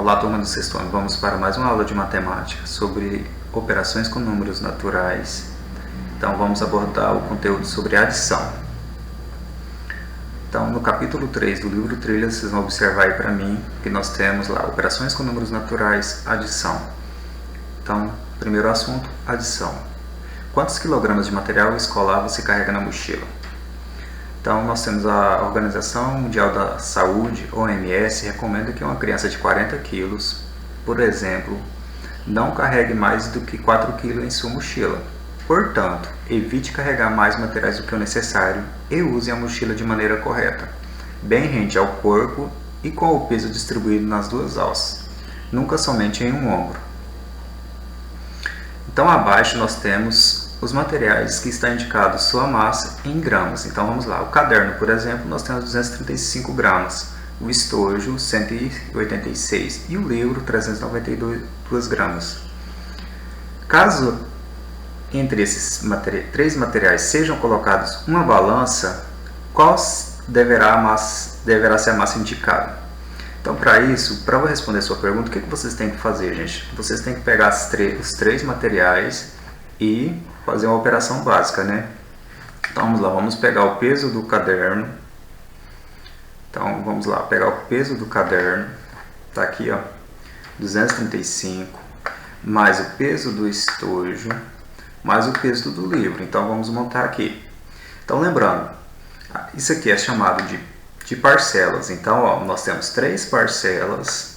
Olá, turma do sexto ano. Vamos para mais uma aula de matemática sobre operações com números naturais. Então, vamos abordar o conteúdo sobre adição. Então, no capítulo 3 do livro Trilhas, vocês vão observar aí para mim que nós temos lá operações com números naturais, adição. Então, primeiro assunto, adição. Quantos quilogramas de material escolar você carrega na mochila? Então, nós temos a Organização Mundial da Saúde, OMS, recomenda que uma criança de 40 quilos, por exemplo, não carregue mais do que 4 quilos em sua mochila. Portanto, evite carregar mais materiais do que o necessário e use a mochila de maneira correta, bem rente ao corpo e com o peso distribuído nas duas alças, nunca somente em um ombro. Então, abaixo nós temos os materiais que está indicado sua massa em gramas. Então vamos lá, o caderno, por exemplo, nós temos 235 gramas, o estojo 186 e o livro 392 gramas. Caso entre esses três materiais sejam colocados uma balança, qual deverá ser a massa indicada? Então, para isso, para eu responder a sua pergunta, o que vocês têm que fazer, gente? Vocês têm que pegar os três materiais e fazer uma operação básica, né? Então vamos lá, vamos pegar o peso do caderno. Então vamos lá, pegar o peso do caderno, tá aqui, ó, 235, mais o peso do estojo, mais o peso do livro. Então vamos montar aqui. Então lembrando, isso aqui é chamado de parcelas. Então, ó, nós temos três parcelas.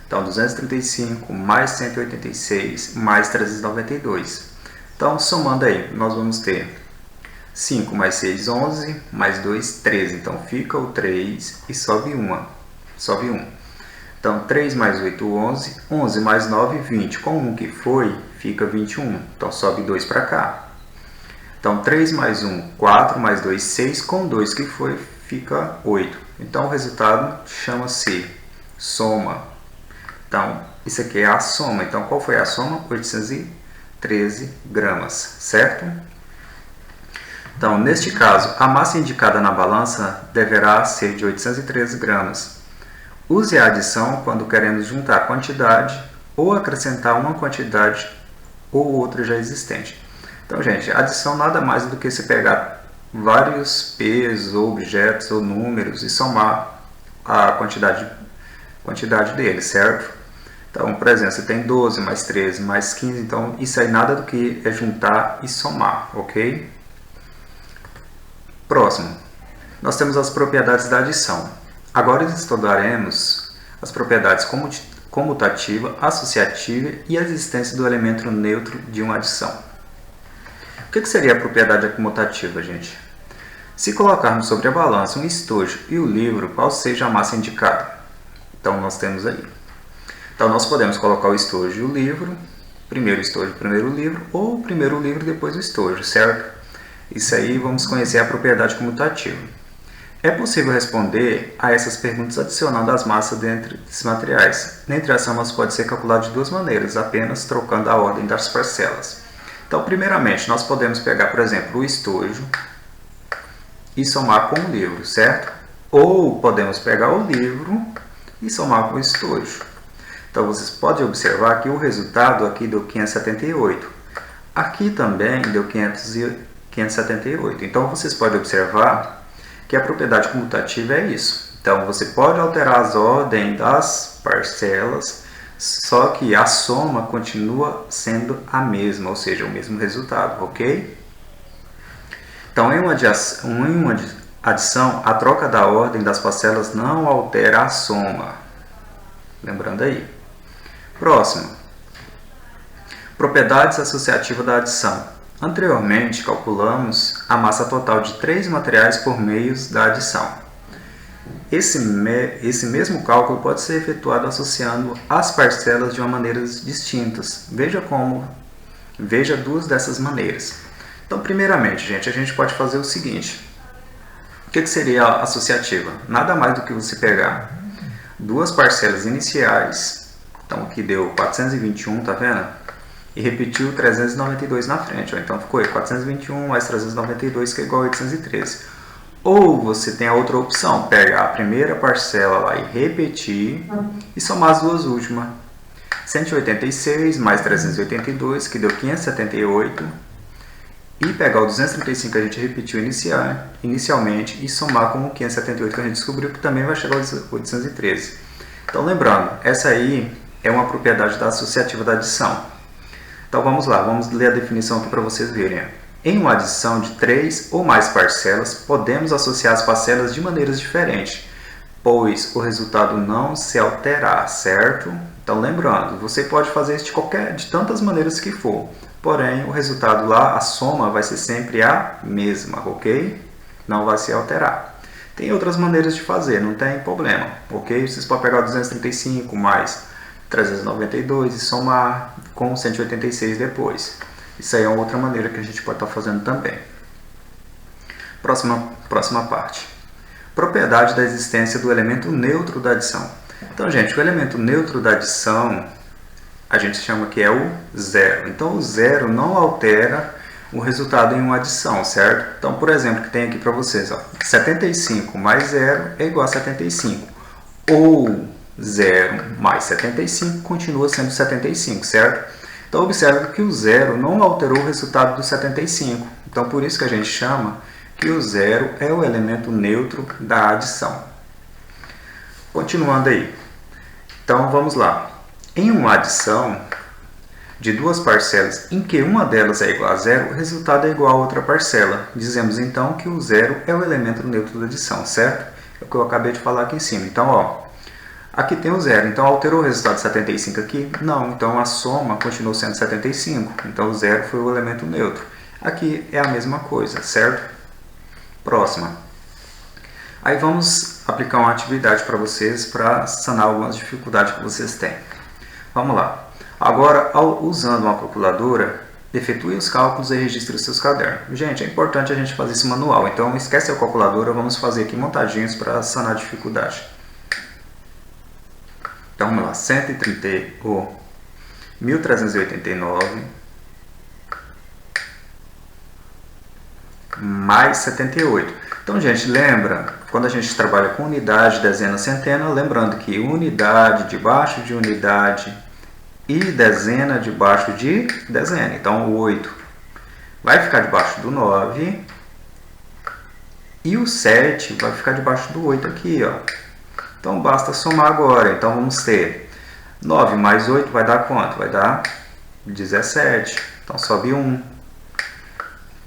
Então 235 mais 186 mais 392. Então, somando aí, nós vamos ter 5 mais 6, 11, mais 2, 13. Então, fica o 3 e sobe 1. Sobe 1. Então, 3 mais 8, 11. 11 mais 9, 20. Com 1 que foi, fica 21. Então, sobe 2 para cá. Então, 3 mais 1, 4, mais 2, 6. Com 2 que foi, fica 8. Então, o resultado chama-se soma. Então, isso aqui é a soma. Então, qual foi a soma? 813 gramas, certo? Então, neste caso, a massa indicada na balança deverá ser de 813 gramas. Use a adição quando queremos juntar a quantidade ou acrescentar uma quantidade ou outra já existente. Então, gente, a adição nada mais do que se pegar vários pesos, ou objetos ou números e somar a quantidade deles, certo? Então, por exemplo, você tem 12 mais 13 mais 15, então isso aí nada do que é juntar e somar, ok? Próximo, nós temos as propriedades da adição. Agora estudaremos as propriedades comutativa, associativa e a existência do elemento neutro de uma adição. O que seria a propriedade comutativa, gente? Se colocarmos sobre a balança um estojo e o livro, qual seja a massa indicada? Então, nós temos aí. Então, nós podemos colocar o estojo e o livro, primeiro estojo, primeiro livro, ou primeiro o livro, depois o estojo, certo? Isso aí, vamos conhecer a propriedade comutativa. É possível responder a essas perguntas adicionando as massas dentre esses materiais. Dentre as somas pode ser calculado de duas maneiras, apenas trocando a ordem das parcelas. Então, primeiramente, nós podemos pegar, por exemplo, o estojo e somar com o livro, certo? Ou podemos pegar o livro e somar com o estojo. Então, vocês podem observar que o resultado aqui deu 578. Aqui também deu 578. Então, vocês podem observar que a propriedade comutativa é isso. Então, você pode alterar as ordens das parcelas, só que a soma continua sendo a mesma, ou seja, o mesmo resultado, ok? Então, em uma adição, a troca da ordem das parcelas não altera a soma. Lembrando aí. Próximo. Propriedades associativas da adição. Anteriormente, calculamos a massa total de três materiais por meio da adição. Esse mesmo cálculo pode ser efetuado associando as parcelas de uma maneira distintas. Veja duas dessas maneiras. Então, primeiramente, gente, a gente pode fazer o seguinte. O que seria a associativa? Nada mais do que você pegar duas parcelas iniciais. Então, aqui deu 421, tá vendo? E repetiu 392 na frente. Ó. Então, ficou aí 421 mais 392, que é igual a 813. Ou você tem a outra opção, pegar a primeira parcela lá e repetir e somar as duas últimas. 186 mais 382, que deu 578. E pegar o 235 que a gente repetiu inicialmente e somar com o 578 que a gente descobriu, que também vai chegar ao 813. Então lembrando, essa aí é uma propriedade da associativa da adição. Então vamos lá, vamos ler a definição aqui para vocês verem. Em uma adição de 3 ou mais parcelas, podemos associar as parcelas de maneiras diferentes, pois o resultado não se alterará, certo? Então lembrando, você pode fazer isso de tantas maneiras que for, porém o resultado lá, a soma, vai ser sempre a mesma, ok? Não vai se alterar. Tem outras maneiras de fazer, não tem problema, ok? Vocês podem pegar o 235 mais 392 e somar com 186 depois. Isso aí é outra maneira que a gente pode estar fazendo também. Próxima parte. Propriedade da existência do elemento neutro da adição. Então, gente, o elemento neutro da adição, a gente chama que é o zero. Então, o zero não altera o resultado em uma adição, certo? Então, por exemplo, que tem aqui para vocês, ó, 75 mais 0 é igual a 75. Ou 0 mais 75 continua sendo 75, certo? Então, observe que o zero não alterou o resultado do 75. Então, por isso que a gente chama que o zero é o elemento neutro da adição. Continuando aí. Então, vamos lá. Em uma adição de duas parcelas em que uma delas é igual a zero, o resultado é igual a outra parcela. Dizemos, então, que o zero é o elemento neutro da adição, certo? É o que eu acabei de falar aqui em cima. Então, ó, aqui tem o zero. Então, alterou o resultado de 75 aqui? Não. Então, a soma continuou sendo 75. Então, o zero foi o elemento neutro. Aqui é a mesma coisa, certo? Próxima. Aí vamos aplicar uma atividade para vocês para sanar algumas dificuldades que vocês têm. Vamos lá. Agora, usando uma calculadora, efetue os cálculos e registre os seus cadernos. Gente, é importante a gente fazer esse manual. Então, esquece a calculadora, vamos fazer aqui montadinhos para sanar a dificuldade. Então, vamos lá. 1.389 mais 78. Então, gente, lembra, quando a gente trabalha com unidade, dezena, centena, lembrando que unidade debaixo de unidade e dezena debaixo de dezena. Então, o 8 vai ficar debaixo do 9 e o 7 vai ficar debaixo do 8 aqui, ó. Então, basta somar agora. Então, vamos ter 9 mais 8 vai dar quanto? Vai dar 17. Então, sobe 1.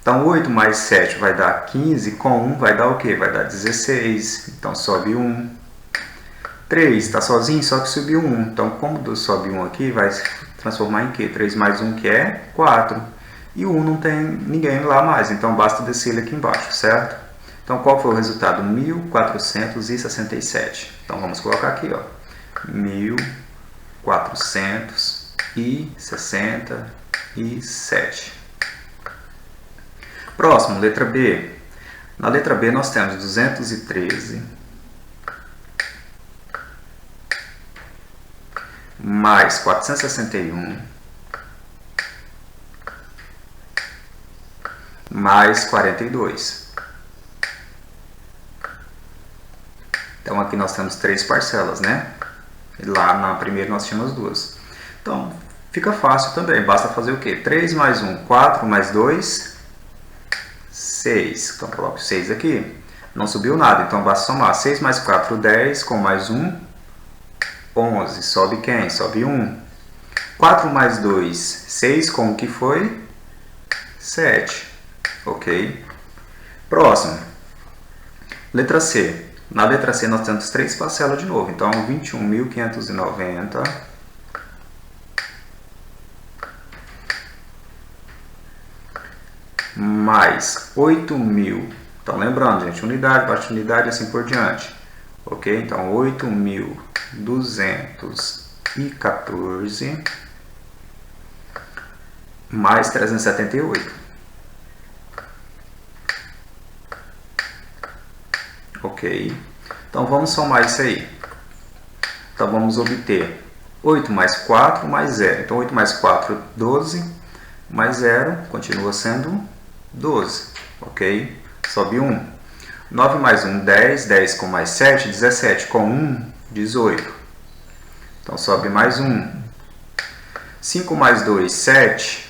Então, 8 mais 7 vai dar 15, com 1 vai dar o quê? Vai dar 16. Então, sobe 1. 3 está sozinho, só que subiu 1. Então, como sobe 1 aqui, vai se transformar em quê? 3 mais 1, que é 4. E o 1 não tem ninguém lá mais, então basta descer ele aqui embaixo, certo? Então, qual foi o resultado? 1467. Então, vamos colocar aqui, ó. 1467. Próximo, letra B. Na letra B nós temos 213 mais 461 mais 42. Então aqui nós temos 3 parcelas, né? E lá na primeira nós tínhamos 2. Então fica fácil também, basta fazer o quê? 3 mais 1, 4 mais 2, 6. Então, coloco 6 aqui. Não subiu nada, então basta somar. 6 mais 4, 10. Com mais 1, 11. Sobe quem? Sobe 1. 4 mais 2, 6. Com o que foi? 7. Ok? Próximo. Letra C. Na letra C nós temos 3 parcelas de novo. Então, 21.590. Mais 8.000, então lembrando, gente, unidade, baixa unidade e assim por diante, ok? Então, 8.214 mais 378, ok? Então, vamos somar isso aí. Então, vamos obter 8 mais 4 mais 0. Então, 8 mais 4, 12, mais 0, continua sendo 12, ok? Sobe 1. 9 mais 1, 10. 10 com mais 7, 17. Com 1, 18. Então, sobe mais 1. 5 mais 2, 7.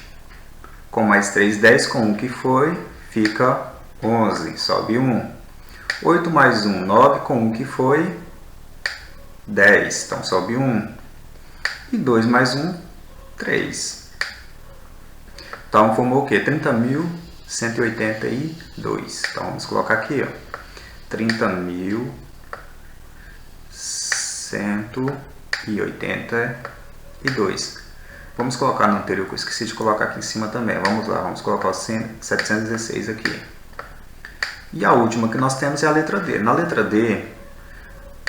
Com mais 3, 10. Com 1, que foi, fica 11. Sobe 1. 8 mais 1, 9. Com 1, que foi, 10. Então, sobe 1. E 2 mais 1, 3. Então, formou o quê? 30.182. Então, vamos colocar aqui, ó. 30.182. Vamos colocar no anterior, que eu esqueci de colocar aqui em cima também. Vamos lá, vamos colocar o 716 aqui. E a última que nós temos é a letra D. Na letra D,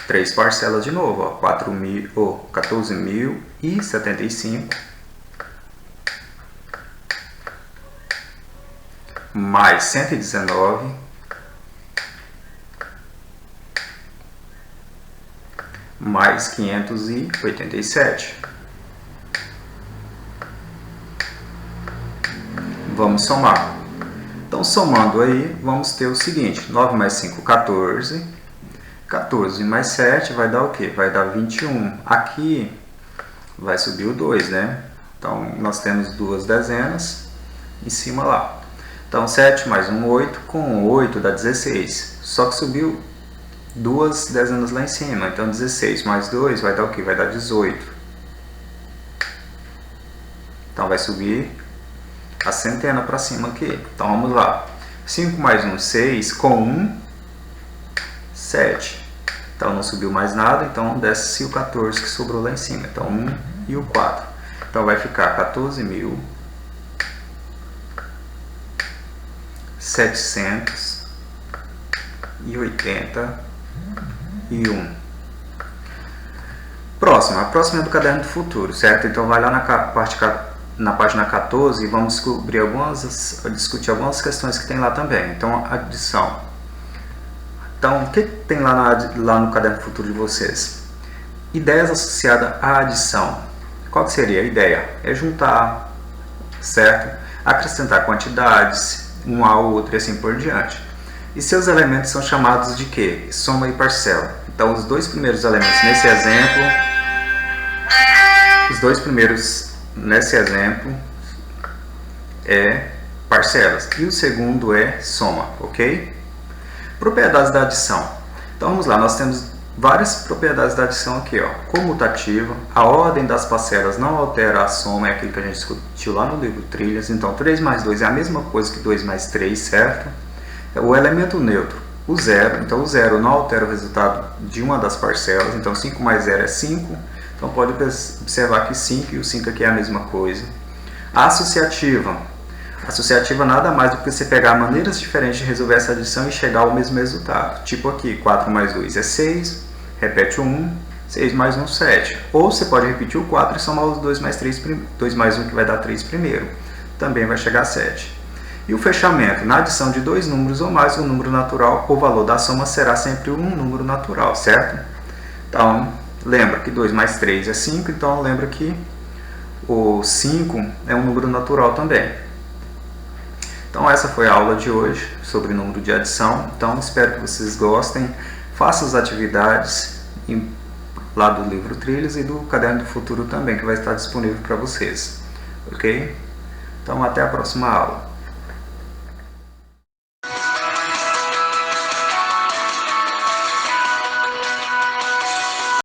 3 parcelas de novo, ó. 14.075 mais 119 mais 587. Vamos somar. Então, somando aí, vamos ter o seguinte: 9 mais 5, 14. 14 mais 7 vai dar o quê? Vai dar 21. Aqui vai subir o 2, né? Então, nós temos duas dezenas em cima lá. Então, 7 mais 1, 8. Com 8 dá 16. Só que subiu duas dezenas lá em cima. Então, 16 mais 2 vai dar o quê? Vai dar 18. Então, vai subir a centena para cima aqui. Então, vamos lá. 5 mais 1, 6. Com 1, 7. Então, não subiu mais nada. Então, desce o 14 que sobrou lá em cima. Então, 1 e o 4. Então, vai ficar 14.781. Próximo. A próxima é do caderno do futuro, certo? Então, vai lá na página 14 e vamos discutir algumas questões que tem lá também. Então, adição. Então, o que tem lá no caderno do futuro de vocês? Ideias associadas à adição. Qual que seria a ideia? É juntar, certo? Acrescentar quantidades, um ao outro e assim por diante. E seus elementos são chamados de quê? Soma e parcela. Então, os dois primeiros elementos nesse exemplo, é parcelas. E o segundo é soma, ok? Propriedades da adição. Então, vamos lá. Nós temos várias propriedades da adição aqui, ó. Comutativa, a ordem das parcelas não altera a soma, é aquilo que a gente discutiu lá no livro Trilhas. Então, 3 mais 2 é a mesma coisa que 2 mais 3, certo? O elemento neutro, o zero. Então, o zero não altera o resultado de uma das parcelas. Então, 5 mais 0 é 5. Então, pode observar que 5 e o 5 aqui é a mesma coisa. A associativa. Associativa nada mais do que você pegar maneiras diferentes de resolver essa adição e chegar ao mesmo resultado. Tipo aqui, 4 mais 2 é 6, repete o 1, 6 mais 1, 7. Ou você pode repetir o 4 e somar os 2 mais 1 que vai dar 3 primeiro. Também vai chegar a 7. E o fechamento, na adição de dois números ou mais, o número natural, o valor da soma será sempre um número natural, certo? Então, lembra que 2 mais 3 é 5, então lembra que o 5 é um número natural também. Então, essa foi a aula de hoje sobre número de adição. Então, espero que vocês gostem. Façam as atividades lá do livro Trilhas e do Caderno do Futuro também, que vai estar disponível para vocês. Ok? Então, até a próxima aula.